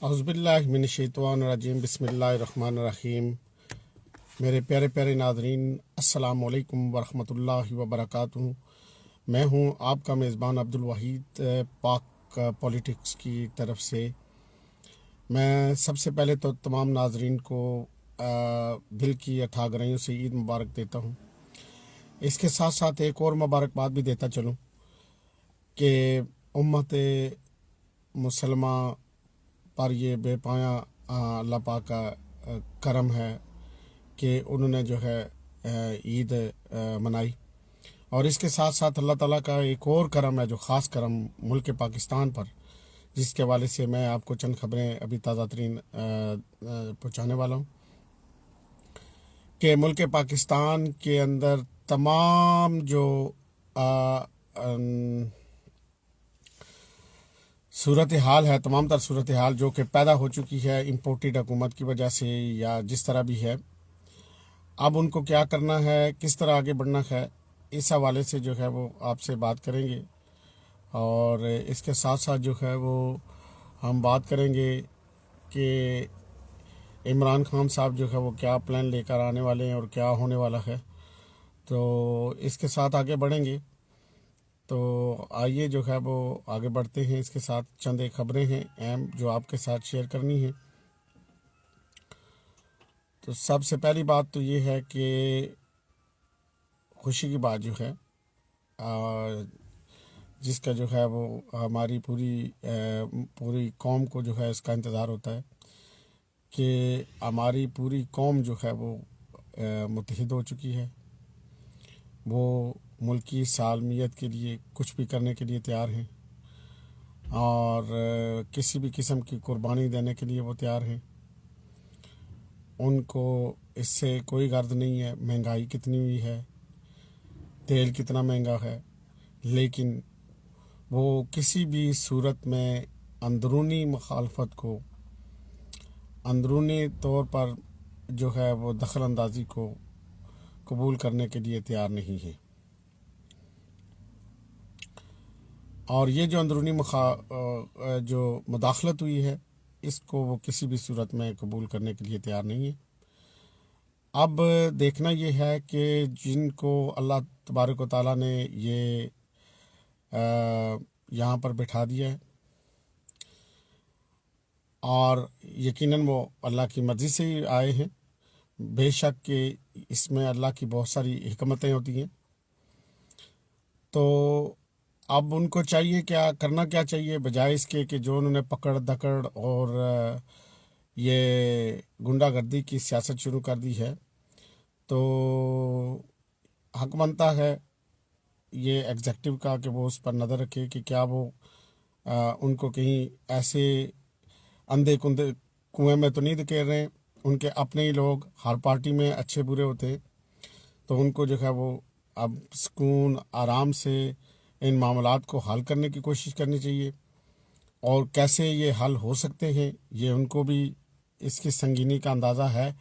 अऊज़ुबिल्लाहि मिनश्शैतानिर्रजीम बिस्मिल्लाहिर्रहमानिर्रहीम। मेरे प्यारे प्यारे नाज़रीन, अस्सलामु अलैकुम वरहमतुल्लाहि वबरकातुहू। मैं हूँ आपका मेज़बान अब्दुल वहीद पाक पॉलिटिक्स की तरफ से। मैं सबसे पहले तो तमाम नाज़रीन को दिल की अथाह गहराइयों से ईद मुबारक देता हूँ। इसके साथ साथ एक और मुबारकबाद भी देता चलूँ कि उम्मत मुसलमा पर ये बेपाया अल्लाह पाक का करम है कि उन्होंने जो है ईद मनाई। और इसके साथ साथ अल्लाह ताला का एक और करम है, जो ख़ास करम मुल्क पाकिस्तान पर, जिसके हवाले से मैं आपको चंद खबरें अभी ताज़ा तरीन पहुँचाने वाला हूँ कि मुल्क पाकिस्तान के अंदर तमाम जो सूरत हाल है, तमाम तर सूरत हाल जो कि पैदा हो चुकी है इम्पोर्टेड हुकूमत की वजह से या जिस तरह भी है, अब उनको क्या करना है, किस तरह आगे बढ़ना है, इस हवाले से जो है वो आपसे बात करेंगे। और इसके साथ साथ जो है वो हम बात करेंगे कि इमरान खान साहब जो है वो क्या प्लान लेकर आने वाले हैं और क्या होने वाला है। तो इसके साथ आगे बढ़ेंगे। तो आइए जो है वो आगे बढ़ते हैं। इसके साथ चंद एक खबरें हैं अहम जो आपके साथ शेयर करनी है। तो सबसे पहली बात तो ये है कि खुशी की बात जो है जिसका जो है वो हमारी पूरी कौम को जो है इसका इंतज़ार होता है कि हमारी पूरी कौम जो है वो मुत्तहिद हो चुकी है। वो मुल्की सालमियत के लिए कुछ भी करने के लिए तैयार हैं और किसी भी किस्म की कुर्बानी देने के लिए वो तैयार हैं। उनको इससे कोई गर्द नहीं है महंगाई कितनी हुई है, तेल कितना महंगा है, लेकिन वो किसी भी सूरत में अंदरूनी मुखालफत को, अंदरूनी तौर पर जो है वो दखल अंदाज़ी को कबूल करने के लिए तैयार नहीं है। और ये जो अंदरूनी जो मुदाखलत हुई है, इसको वो किसी भी सूरत में कबूल करने के लिए तैयार नहीं है। अब देखना ये है कि जिनको अल्लाह तबारक व तआला ने ये यहाँ पर बिठा दिया है, और यकीनन वो अल्लाह की मर्ज़ी से ही आए हैं। बेशक कि इसमें अल्लाह की बहुत सारी हिकमतें होती हैं। तो अब उनको चाहिए क्या चाहिए, बजाय इसके कि जो उन्होंने पकड़ दकड़ और ये गुंडागर्दी की सियासत शुरू कर दी है, तो हक बनता है ये एग्जेक्टिव का कि वो उस पर नज़र रखे कि क्या वो उनको कहीं ऐसे अंधे कुंधे कुएं में तो नहीं धकेल रहे हैं। उनके अपने ही लोग हर पार्टी में अच्छे बुरे होते, तो उनको जो है वो अब सुकून आराम से इन मामलात को हल करने की कोशिश करनी चाहिए। और कैसे ये हल हो सकते हैं, ये उनको भी इसकी संगीनी का अंदाज़ा है।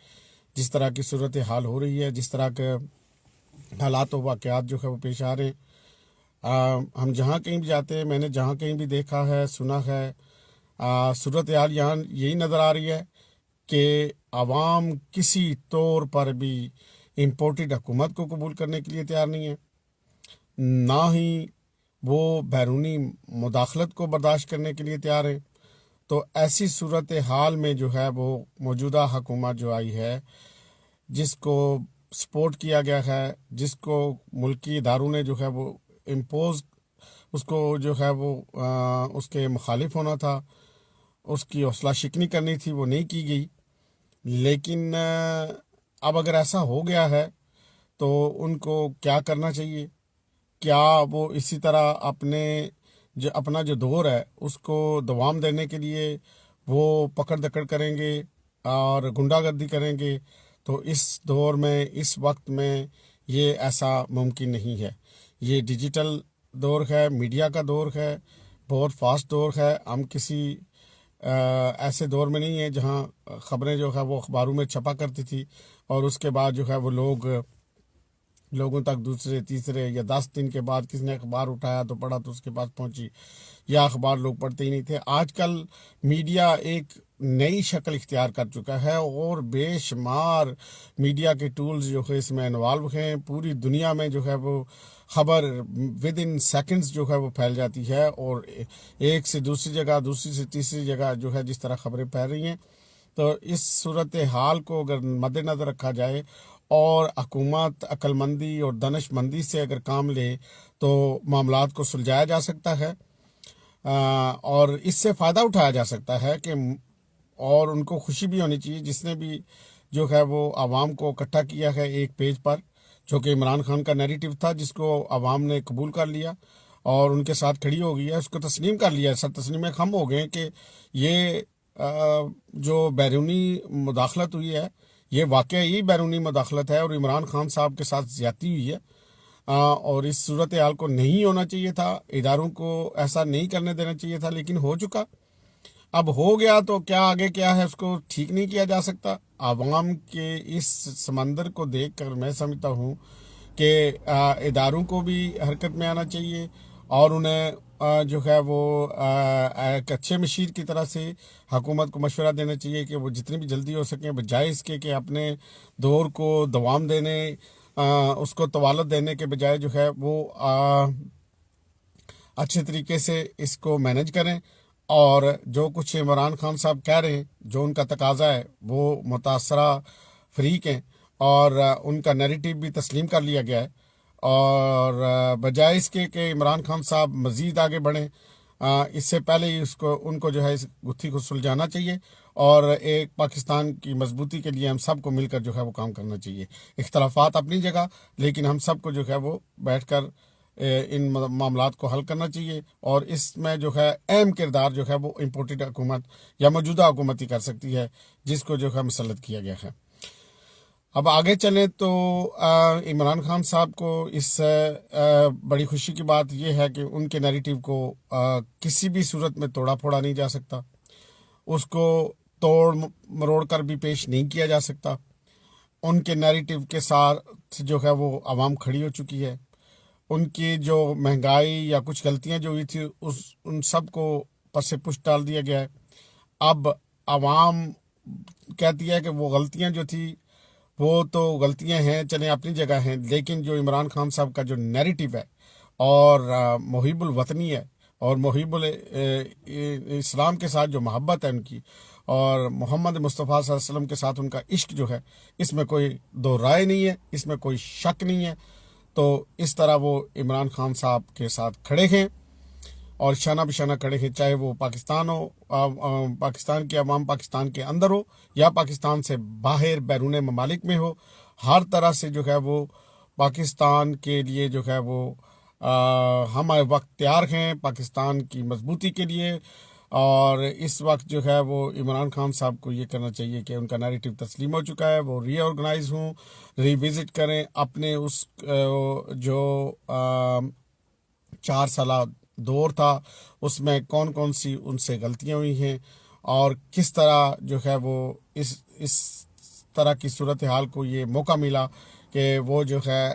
जिस तरह की सूरत हाल हो रही है, जिस तरह के हालात व वाक़यात जो है वो पेश आ रहे हैं, हम जहाँ कहीं भी जाते हैं, मैंने जहाँ कहीं भी देखा है, सुना है, सूरत हाल यहाँ यही नज़र आ रही है कि आवाम किसी तौर पर भी इम्पोर्टेड हुकूमत को कबूल करने के लिए तैयार नहीं है, ना ही वो बैरूनी मुदाखलत को बर्दाश्त करने के लिए तैयार है। तो ऐसी सूरत हाल में जो है वो मौजूदा हुकूमत जो आई है, जिसको सपोर्ट किया गया है, जिसको मुल्की इदारों ने जो है वो इम्पोज, उसको जो है वो उसके मुखालिफ होना था, उसकी हौसला शिकनी करनी थी, वो नहीं की गई। लेकिन अब अगर ऐसा हो गया है तो उनको क्या करना चाहिए? क्या वो इसी तरह अपना जो दौर है उसको दवाम देने के लिए वो पकड़ दकड़ करेंगे और गुंडागर्दी करेंगे? तो इस दौर में, इस वक्त में ये ऐसा मुमकिन नहीं है। ये डिजिटल दौर है, मीडिया का दौर है, बहुत फास्ट दौर है। हम किसी ऐसे दौर में नहीं है जहाँ ख़बरें जो है वो अखबारों में छपा करती थी और उसके बाद जो है वो लोगों तक दूसरे तीसरे या 10 दिन के बाद किसी ने अखबार उठाया तो पढ़ा तो उसके पास पहुंची, या अखबार लोग पढ़ते ही नहीं थे। आजकल मीडिया एक नई शक्ल इख्तियार कर चुका है और बेशुमार मीडिया के टूल्स जो है इसमें इन्वॉल्व हैं। पूरी दुनिया में जो है वो खबर विद इन सेकंड्स जो है वो फैल जाती है और एक से दूसरी जगह, दूसरी से तीसरी जगह जो है जिस तरह खबरें फैल रही हैं। तो इस सूरत हाल को अगर मद्देनज़र रखा जाए और हुकूमत अक्लमंदी और दानिशमंदी से अगर काम ले तो मामलात को सुलझाया जा सकता है और इससे फ़ायदा उठाया जा सकता है कि और उनको खुशी भी होनी चाहिए जिसने भी जो है वो आवाम को इकट्ठा किया है एक पेज पर, जो कि इमरान खान का नैरेटिव था जिसको आवाम ने कबूल कर लिया और उनके साथ खड़ी हो गई है, उसको तस्लीम कर लिया। सर तस्लीम हम हो गए कि ये जो बैरूनी मुदाखलत हुई है ये वाकई ही बैरूनी मुदाखलत है और इमरान खान साहब के साथ ज़्यादती हुई है और इस सूरत हाल को नहीं होना चाहिए था, इदारों को ऐसा नहीं करने देना चाहिए था, लेकिन हो चुका। अब हो गया तो क्या आगे क्या है उसको ठीक नहीं किया जा सकता। आवाम के इस समंदर को देखकर मैं समझता हूँ कि इदारों को भी हरकत में आना चाहिए और उन्हें जो है वो एक अच्छे मशीर की तरह से हुकूमत को मशवरा देना चाहिए कि वो जितनी भी जल्दी हो सके बजाय इसके कि अपने दौर को दवाम देने उसको तवालत देने के बजाय जो है वो अच्छे तरीके से इसको मैनेज करें और जो कुछ इमरान खान साहब कह रहे हैं, जो उनका तकाजा है वो मुतासरा फरीक हैं और उनका नैरेटिव भी तस्लीम कर लिया गया है और बजाय इसके कि इमरान खान साहब मज़ीद आगे बढ़ें इससे पहले ही उनको जो है इस गुत्थी को सुलझाना चाहिए और एक पाकिस्तान की मजबूती के लिए हम सबको मिलकर जो है वो काम करना चाहिए। इख्तलाफात अपनी जगह, लेकिन हम सबको जो है वो बैठकर इन मामलात को हल करना चाहिए और इसमें जो है अहम किरदार जो है वो इम्पोर्टेड हुकूमत या मौजूदा हुकूमत ही कर सकती है जिसको जो है मुसल्लत किया गया है। अब आगे चलें तो इमरान खान साहब को इस बड़ी खुशी की बात यह है कि उनके नैरेटिव को किसी भी सूरत में तोड़ा फोड़ा नहीं जा सकता, उसको तोड़ मरोड़ कर भी पेश नहीं किया जा सकता। उनके नैरेटिव के साथ जो है वो आवाम खड़ी हो चुकी है। उनकी जो महंगाई या कुछ गलतियां जो हुई थी उन सब को पर से पुश डाल दिया गया है। अब आवाम कहती है कि वो गलतियां जो थी वो तो गलतियां हैं, चलें अपनी जगह हैं, लेकिन जो इमरान खान साहब का जो नैरेटिव है और मुहिबुल वतनी है और मुहिबुल इस्लाम के साथ जो मोहब्बत है उनकी और मोहम्मद मुस्तफ़ा सल्लल्लाहु अलैहि वसल्लम के साथ उनका इश्क जो है, इसमें कोई दो राय नहीं है, इसमें कोई शक नहीं है। तो इस तरह वो इमरान खान साहब के साथ खड़े हैं और शाना बिशाना खड़े हैं, चाहे वो पाकिस्तान हो, पाकिस्तान की अवाम पाकिस्तान के अंदर हो या पाकिस्तान से बाहर बैरून ममालिक में हो, हर तरह से जो है वो पाकिस्तान के लिए जो है वो हम वक्त तैयार हैं पाकिस्तान की मजबूती के लिए। और इस वक्त जो है वो इमरान खान साहब को ये करना चाहिए कि उनका नैरेटिव तस्लीम हो चुका है, वो रीऑर्गेनाइज हों, रिविजिट करें अपने उस जो 4 साल दौर था उसमें कौन कौन सी उनसे गलतियां हुई हैं और किस तरह जो है वो इस तरह की सूरत हाल को ये मौका मिला कि वो जो है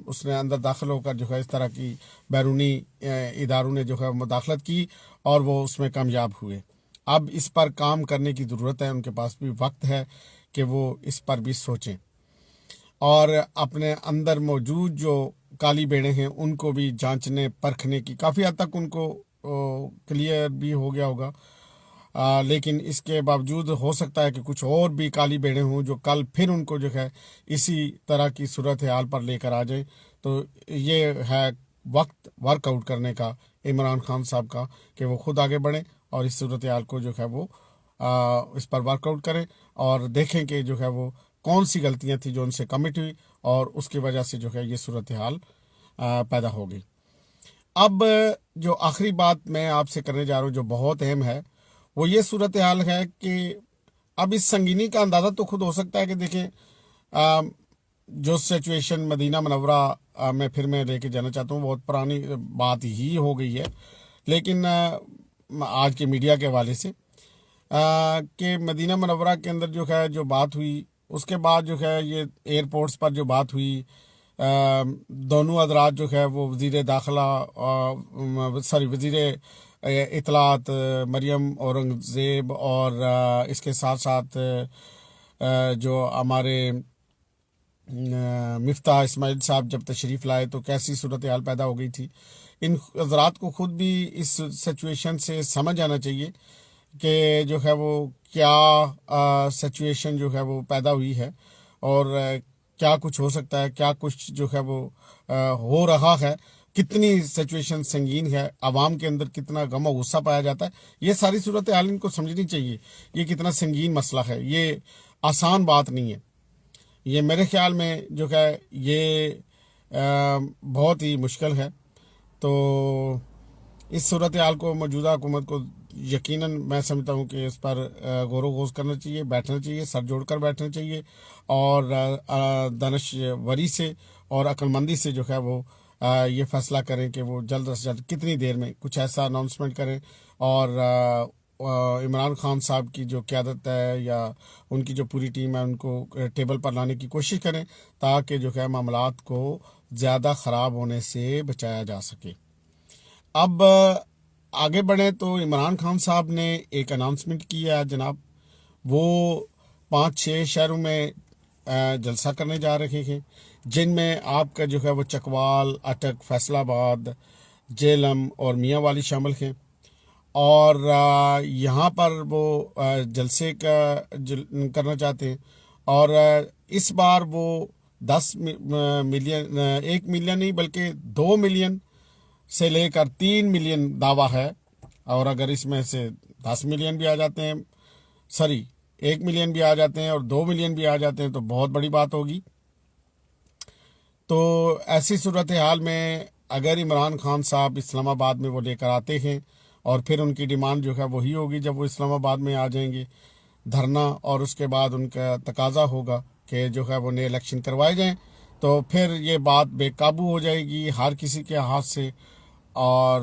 उसने अंदर दाखिल होकर जो है इस तरह की बैरूनी इदारों ने जो है मुदाखलत की और वो उसमें कामयाब हुए। अब इस पर काम करने की ज़रूरत है, उनके पास भी वक्त है कि वो इस पर भी सोचें और अपने अंदर मौजूद जो काली बेड़े हैं उनको भी जांचने परखने की काफ़ी हद तक उनको क्लियर भी हो गया होगा, लेकिन इसके बावजूद हो सकता है कि कुछ और भी काली बेड़े हों जो कल फिर उनको जो है इसी तरह की सूरत हाल पर लेकर आ जाए। तो ये है वक्त वर्कआउट करने का इमरान खान साहब का कि वो खुद आगे बढ़ें और इस सूरत हाल को जो है वो इस पर वर्कआउट करें और देखें कि जो है वो कौन सी गलतियां थी जो उनसे कमिट हुई और उसकी वजह से जो है ये सूरत हाल पैदा हो गई। अब जो आखिरी बात मैं आपसे करने जा रहा हूँ जो बहुत अहम है वो ये सूरत हाल है कि अब इस संगीनी का अंदाज़ा तो खुद हो सकता है कि देखें जो सिचुएशन मदीना मनव्वरा में फिर मैं लेके जाना चाहता हूँ, बहुत पुरानी बात ही हो गई है, लेकिन आज के मीडिया के हवाले से कि मदीना मनव्वरा के अंदर जो है जो बात हुई उसके बाद जो है ये एयरपोर्ट्स पर जो बात हुई दोनों हजरात जो है वो वज़ीर दाखिला वज़ीर اطلاعات مریم اورنگزیب اور اس کے ساتھ ساتھ جو ہمارے مفتاح اسماعیل صاحب جب تشریف لائے تو کیسی صورتحال پیدا ہو گئی تھی. ان حضرات کو خود بھی اس سچویشن سے سمجھ آنا چاہیے کہ جو ہے وہ کیا سچویشن جو ہے وہ پیدا ہوئی ہے اور کیا کچھ ہو سکتا ہے، کیا کچھ جو ہے وہ ہو رہا ہے، کتنی سچویشن سنگین ہے، عوام کے اندر کتنا غم و غصہ پایا جاتا ہے. یہ ساری صورتحال ان کو سمجھنی چاہیے. یہ کتنا سنگین مسئلہ ہے، یہ آسان بات نہیں ہے. یہ میرے خیال میں جو ہے یہ بہت ہی مشکل ہے. تو اس صورتحال کو موجودہ حکومت کو یقیناً میں سمجھتا ہوں کہ اس پر غور و خوض کرنا چاہیے، بیٹھنا چاہیے، سر جوڑ کر بیٹھنا چاہیے اور دانشوری سے اور عقل مندی سے جو ہے وہ یہ فیصلہ کریں کہ وہ جلد سے جلد کتنی دیر میں کچھ ایسا اناؤنسمنٹ کریں اور عمران خان صاحب کی جو قیادت ہے یا ان کی جو پوری ٹیم ہے ان کو ٹیبل پر لانے کی کوشش کریں تاکہ جو ہے معاملات کو زیادہ خراب ہونے سے بچایا جا سکے. اب آگے بڑھیں تو عمران خان صاحب نے ایک اناؤنسمنٹ کیا ہے جناب. وہ 5-6 شہروں میں جلسہ کرنے جا رہے ہیں جن میں آپ کا جو ہے وہ چکوال، اٹک، فیصل آباد، جہلم اور میاں والی شامل ہیں. اور یہاں پر وہ جلسے کا کرنا چاہتے ہیں اور اس بار وہ 10 ملین 1 ملین نہیں بلکہ 2 ملین سے لے کر 3 ملین دعویٰ ہے. اور اگر اس میں سے 10 ملین بھی آ جاتے ہیں 1 ملین بھی آ جاتے ہیں اور 2 ملین بھی آ جاتے ہیں تو بہت بڑی بات ہوگی. تو ایسی صورتحال میں اگر عمران خان صاحب اسلام آباد میں وہ لے کر آتے ہیں اور پھر ان کی ڈیمانڈ جو ہے وہی ہوگی جب وہ اسلام آباد میں آ جائیں گے دھرنا، اور اس کے بعد ان کا تقاضا ہوگا کہ جو ہے وہ نئے الیکشن کروائے جائیں، تو پھر یہ بات بے قابو ہو جائے گی ہر کسی کے ہاتھ سے اور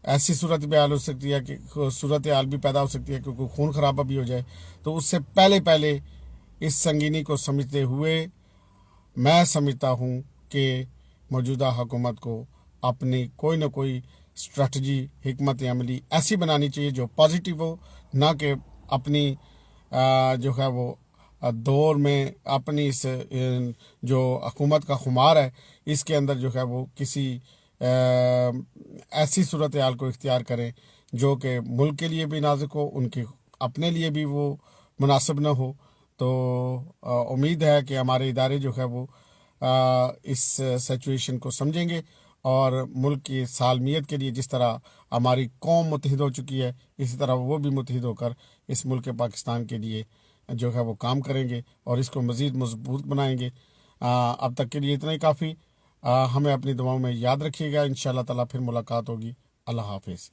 ایسی صورتحال ہو سکتی ہے کہ صورتحال بھی پیدا ہو سکتی ہے کیونکہ خون خرابہ بھی ہو جائے. تو اس سے پہلے اس سنگینی کو سمجھتے ہوئے میں سمجھتا ہوں کہ موجودہ حکومت کو اپنی کوئی نہ کوئی اسٹریٹجی، حکمت عملی ایسی بنانی چاہیے جو پازیٹیو ہو، نہ کہ اپنی جو ہے وہ دور میں اپنی اس جو حکومت کا خمار ہے اس کے اندر جو ہے وہ کسی ایسی صورتحال کو اختیار کریں جو کہ ملک کے لیے بھی نازک ہو، ان کے اپنے لیے بھی وہ مناسب نہ ہو. تو امید ہے کہ ہمارے ادارے جو ہے وہ اس سچویشن کو سمجھیں گے اور ملک کی سالمیت کے لیے جس طرح ہماری قوم متحد ہو چکی ہے اسی طرح وہ بھی متحد ہو کر اس ملک پاکستان کے لیے جو ہے وہ کام کریں گے اور اس کو مزید مضبوط بنائیں گے. اب تک کے لیے اتنا ہی کافی. ہمیں اپنی دعاؤں میں یاد رکھیے گا. انشاءاللہ تعالیٰ پھر ملاقات ہوگی. اللہ حافظ.